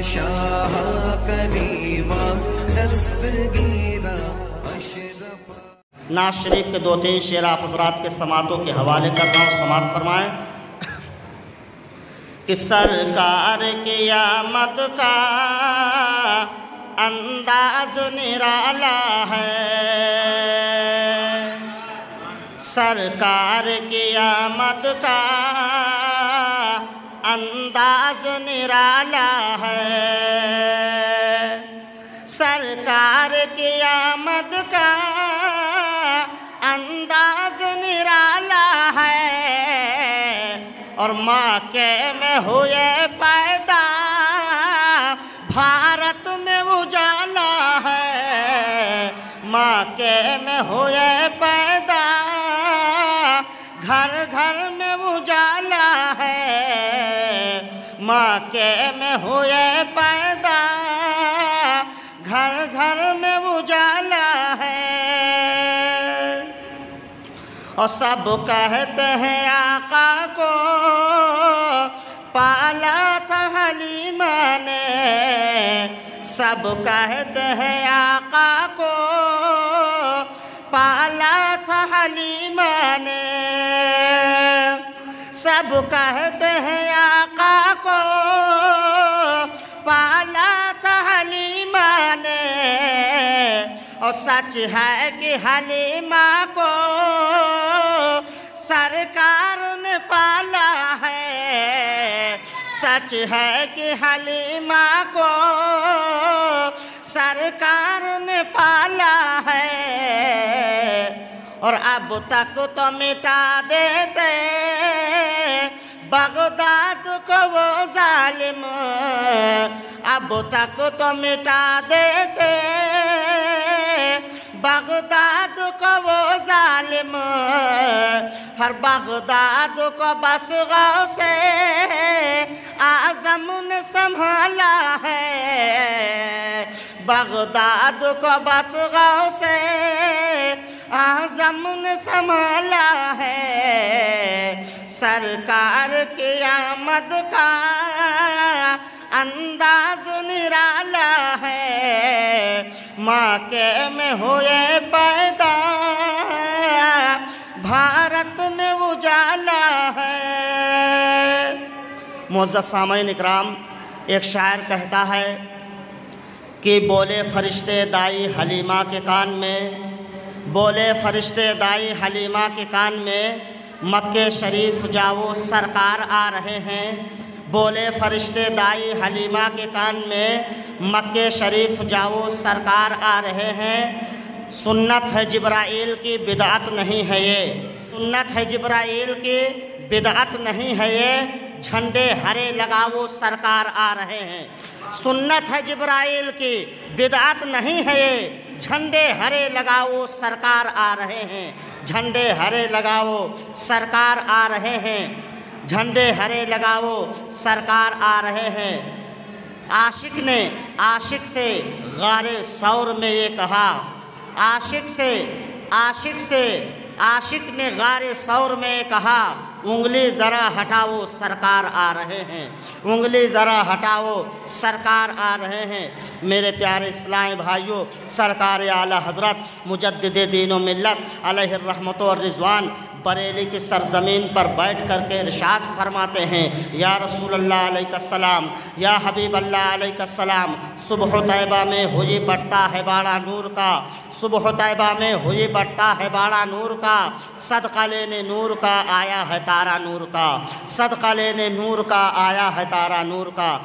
شاہ کریما دستگیرہ اشرف۔ نعت شریف کے 2-3 شعر آپ حضرات کے سماعتوں کے حوالے کر رہا ہوں، سماعت فرمائیں کہ سرکار کی آمد کا انداز نرالا ہے، سرکار کی آمد کا انداز نرالا ہے، سرکار کی آمد کا انداز نرالا ہے، اور مکے میں ہوئے پیدا بھارت میں اجالا ہے، مکے میں ہوئے پیدا گھر گھر میں اجالا ہے، مکے میں ہوئے پیدا گھر گھر میں اجالا ہے، اور سب کہتے ہیں آقا کو پالا تھا حلیمہ نے، سب کہتے ہیں آقا کو پالا تھا حلیمہ نے، سب کہتے ہیں آقا کو پالا تھا حلیمہ نے، اور سچ ہے کہ حلیمہ کو سرکار نے پالا ہے، سچ ہے کہ حلیمہ کو سرکار نے پالا ہے، اور اب تک تو مٹا دیتے بغداد کو وہ ظالم، اب تک تو مٹا دیتے بغداد کو وہ ظالم، ہر بغداد کو بس غوث اعظم نے سنبھالا ہے، بغداد کو بس غوث اعظم نے سنبھالا ہے، سرکار کی آمد کا انداز نرالا ہے، مکے میں ہوئے پیدا بھارت میں اجالا ہے۔ معزز سامعین اکرام، ایک شاعر کہتا ہے کہ بولے فرشتے دائی حلیمہ کے کان میں، بولے فرشتے دائی حلیمہ کے کان میں، مکے شریف جاؤ سرکار آ رہے ہیں، بولے فرشتے دائی حلیمہ کے کان میں، مکے شریف جاؤ سرکار آ رہے ہیں، سنت ہے جبرائیل کی بدعت نہیں ہے یہ، سنت ہے جبرائیل کی بدعت نہیں ہے یہ، جھنڈے ہرے لگاؤ سرکار آ رہے ہیں، سنت ہے جبرائیل کی بدعت نہیں ہے یہ، جھنڈے ہرے لگاؤ سرکار آ رہے ہیں، جھنڈے ہرے لگاؤ سرکار آ رہے ہیں، جھنڈے ہرے لگاؤ سرکار آ رہے ہیں۔ عاشق نے عاشق سے غار ثور میں یہ کہا، عاشق نے غار ثور میں یہ کہا، انگلی ذرا ہٹاؤ سرکار آ رہے ہیں، انگلی ذرا ہٹاؤ سرکار آ رہے ہیں۔ میرے پیارے اسلامی بھائیوں، سرکار اعلیٰ حضرت مجدد دین و ملت علیہ الرحمت والرضوان بریلی کی سرزمین پر بیٹھ کر کے ارشاد فرماتے ہیں، یا رسول اللہ علیہ السلام، یا حبیب اللہ علیہ السلام، صبح طیبہ میں ہوئی بٹتا ہے باڑا نور کا، صبح طیبہ میں ہوئی بٹتا ہے باڑا نور کا، صدقہ لینے نور کا آیا ہے تارا نور کا، صدقہ لینے نور کا آیا ہے تارا نور کا۔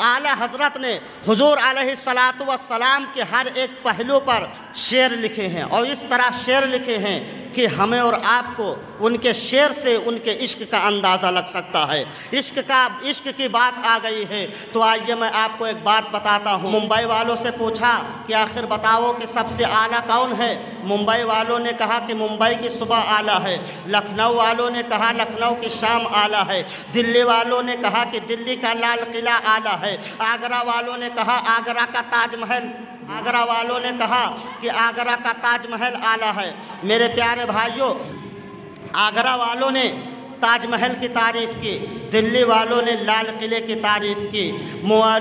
اعلیٰ حضرت نے حضور علیہ السلام کے ہر ایک پہلو پر شعر لکھے ہیں، اور اس طرح شعر لکھے ہیں کہ ہمیں اور آپ کو ان کے شعر سے ان کے عشق کا اندازہ لگ سکتا ہے۔ عشق کی بات آ گئی ہے تو آئیے میں آپ کو ایک بات بتاتا ہوں۔ ممبئی والوں سے پوچھا کہ آخر بتاؤ کہ سب سے اعلیٰ کون ہے؟ ممبئی والوں نے کہا کہ ممبئی کی صبح اعلیٰ ہے، لکھنؤ والوں نے کہا لکھنؤ کی شام اعلیٰ ہے، دلی والوں نے کہا کہ دلی کا لال قلعہ اعلیٰ ہے، آگرہ والوں نے کہا آگرہ کا تاج محل، آگرہ والوں نے کہا کہ آگرہ کا تاج محل اعلیٰ ہے۔ میرے پیارے بھائیوں، آگرہ والوں نے تاج محل کی تعریف کی، دلی والوں نے لال قلعے کی تعریف کی،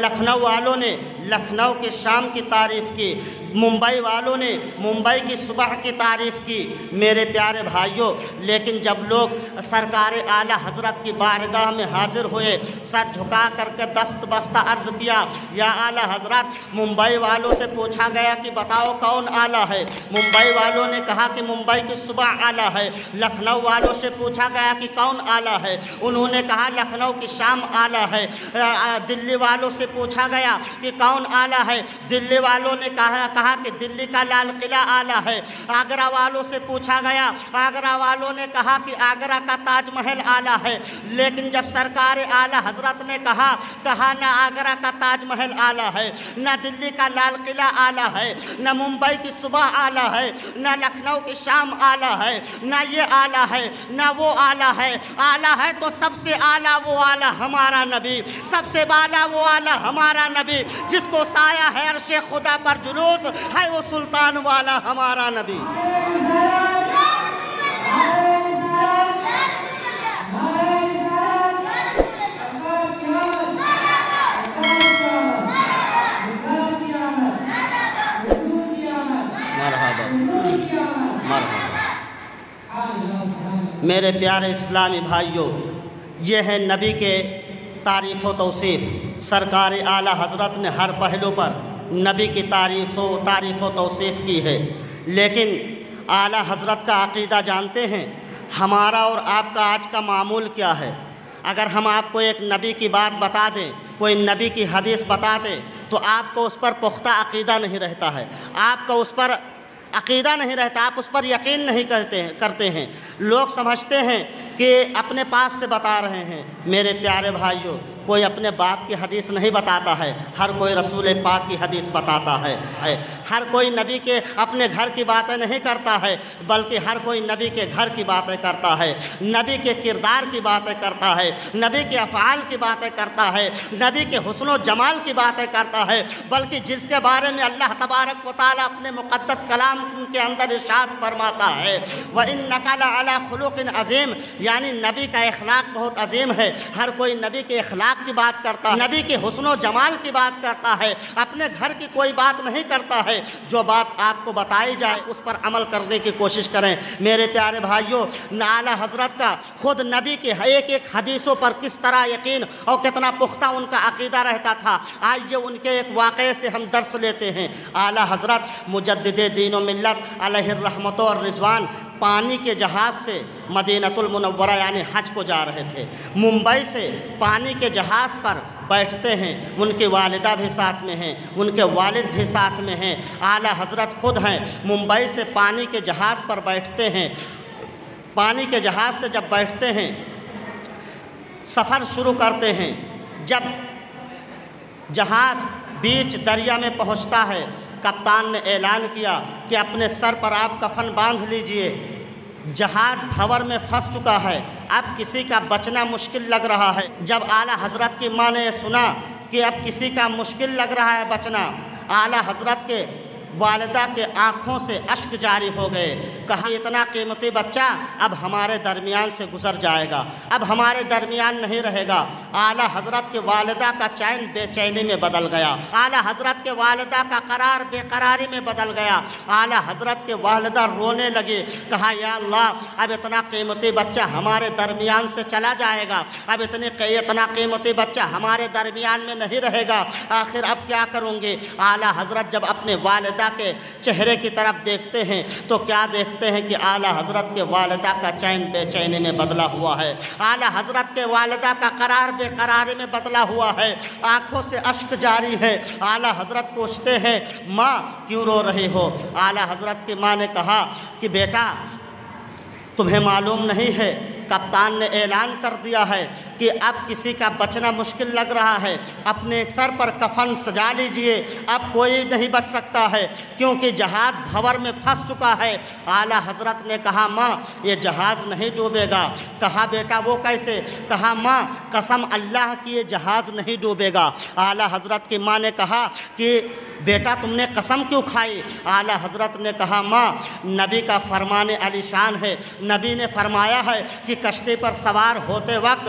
لکھنؤ والوں نے لکھنؤ کے شام کی تعریف کی، ممبئی والوں نے ممبئی کی صبح کی تعریف کی۔ میرے پیارے بھائیوں، لیکن جب لوگ سرکار اعلیٰ حضرت کی بارگاہ میں حاضر ہوئے، سر جھکا کر کے دست بستہ عرض کیا، یا اعلیٰ حضرت، ممبئی والوں سے پوچھا گیا کہ بتاؤ کون اعلیٰ ہے؟ ممبئی والوں نے کہا کہ ممبئی کی صبح اعلیٰ ہے۔ لکھنؤ والوں سے پوچھا گیا کہ کون اعلیٰ ہے؟ انہوں نے کہا لکھنؤ کی شام اعلیٰ ہے۔ دلی والوں سے پوچھا گیا کہ کون اعلیٰ ہے؟ دلی والوں نے کہا کہ دلی کا لال قلعہ اعلیٰ ہے۔ آگرہ والوں سے پوچھا گیا، آگرہ والوں نے کہا کہ آگرہ کا تاج محل اعلیٰ ہے۔ لیکن جب سرکار اعلیٰ حضرت نے کہا نہ آگرہ کا تاج محل اعلیٰ ہے، نہ دلی کا لال قلعہ اعلیٰ ہے، نہ ممبئی کی صبح اعلیٰ ہے، نہ لکھنؤ کی شام اعلیٰ ہے، نہ یہ اعلیٰ ہے، نہ وہ اعلیٰ ہے۔ اعلیٰ ہے تو سب سے اعلیٰ وہ اعلیٰ ہمارا نبی، سب سے بالا وہ اعلیٰ ہمارا نبی، جس کو سایہ ہے عرش خدا پر جلوس ہے، وہ سلطان والا ہمارا نبی۔ میرے پیارے اسلامی بھائیوں، یہ ہے نبی کے تعریف و توصیف۔ سرکار اعلیٰ حضرت نے ہر پہلو پر نبی کی تعریف و توصیف کی ہے، لیکن اعلیٰ حضرت کا عقیدہ جانتے ہیں؟ ہمارا اور آپ کا آج کا معمول کیا ہے؟ اگر ہم آپ کو ایک نبی کی بات بتا دیں، کوئی نبی کی حدیث بتا دیں، تو آپ کو اس پر پختہ عقیدہ نہیں رہتا ہے، آپ کا اس پر عقیدہ نہیں رہتا، آپ اس پر یقین نہیں کرتے ہیں۔ لوگ سمجھتے ہیں کہ اپنے پاس سے بتا رہے ہیں۔ میرے پیارے بھائیوں، کوئی اپنے باپ کی حدیث نہیں بتاتا ہے، ہر کوئی رسول پاک کی حدیث بتاتا ہے۔ ہر کوئی نبی کے اپنے گھر کی باتیں نہیں کرتا ہے، بلکہ ہر کوئی نبی کے گھر کی باتیں کرتا ہے، نبی کے کردار کی باتیں کرتا ہے، نبی کے افعال کی باتیں کرتا ہے، نبی کے حسن و جمال کی باتیں کرتا ہے، بلکہ جس کے بارے میں اللہ تبارک و تعالیٰ اپنے مقدس کلام کے اندر ارشاد فرماتا ہے، وَإِنَّكَ لَعَلَىٰ خُلُقٍ عَظِيمٍ، یعنی نبی کا اخلاق بہت عظیم ہے۔ ہر کوئی نبی کے اخلاق کی بات کرتا ہے، نبی کے حسن و جمال کی بات کرتا ہے، اپنے گھر کی کوئی بات نہیں کرتا ہے۔ جو بات آپ کو بتائی جائے اس پر عمل کرنے کی کوشش کریں۔ میرے پیارے بھائیوں، اعلیٰ حضرت کا خود نبی کے ایک ایک حدیثوں پر کس طرح یقین اور کتنا پختہ ان کا عقیدہ رہتا تھا، آئیے ان کے ایک واقعے سے ہم درس لیتے ہیں۔ اعلیٰ حضرت مجدد دین و ملت علیہ الرحمت و رضوان پانی کے جہاز سے مدینۃ المنورہ یعنی حج کو جا رہے تھے۔ ممبئی سے پانی کے جہاز پر بیٹھتے ہیں، ان کی والدہ بھی ساتھ میں ہیں، ان کے والد بھی ساتھ میں ہیں، اعلیٰ حضرت خود ہیں۔ ممبئی سے پانی کے جہاز پر بیٹھتے ہیں۔ پانی کے جہاز سے جب بیٹھتے ہیں، سفر شروع کرتے ہیں۔ جب جہاز بیچ دریا میں پہنچتا ہے، کپتان نے اعلان کیا کہ اپنے سر پر آپ کفن باندھ لیجئے، جہاز بھنور میں پھنس چکا ہے، اب کسی کا بچنا مشکل لگ رہا ہے۔ جب اعلیٰ حضرت کی ماں نے سنا کہ اب کسی کا مشکل لگ رہا ہے بچنا، اعلیٰ حضرت کے والدہ کے آنکھوں سے اشک جاری ہو گئے۔ کہا اتنا قیمتی بچہ اب ہمارے درمیان سے گزر جائے گا، اب ہمارے درمیان نہیں رہے گا۔ اعلیٰ حضرت کے والدہ کا چین بے چینی میں بدل گیا، اعلیٰ حضرت کے والدہ کا قرار بے قراری میں بدل گیا۔ اعلیٰ حضرت کے والدہ رونے لگے، کہا یا اللہ، اب اتنا قیمتی بچہ ہمارے درمیان سے چلا جائے گا، اب اتنا قیمتی بچہ ہمارے درمیان میں نہیں رہے گا، آخر اب کیا کروں گے؟ اعلیٰ حضرت جب اپنے والدہ کے چہرے کی طرف دیکھتے ہیں تو کیا دیکھتے ہیں کہ اعلیٰ حضرت کے والدہ کا چین بے چینی میں بدلا ہوا ہے، اعلیٰ حضرت کے والدہ کا قرار بے قراری میں بدلا ہوا ہے، آنکھوں سے اشک جاری ہے۔ اعلیٰ حضرت پوچھتے ہیں ماں کیوں رو رہی ہو؟ اعلیٰ حضرت کی ماں نے کہا کہ بیٹا تمہیں معلوم نہیں ہے، کپتان نے اعلان کر دیا ہے کہ اب کسی کا بچنا مشکل لگ رہا ہے، اپنے سر پر کفن سجا لیجئے، اب کوئی نہیں بچ سکتا ہے کیونکہ جہاز بھنور میں پھنس چکا ہے۔ اعلیٰ حضرت نے کہا ماں یہ جہاز نہیں ڈوبے گا۔ کہا بیٹا وہ کیسے؟ کہا ماں قسم اللہ کی یہ جہاز نہیں ڈوبے گا۔ اعلیٰ حضرت کی ماں نے کہا کہ بیٹا تم نے قسم کیوں کھائی؟ اعلیٰ حضرت نے کہا ماں نبی کا فرمان علی شان ہے، نبی نے فرمایا ہے کہ کشتی پر سوار ہوتے وقت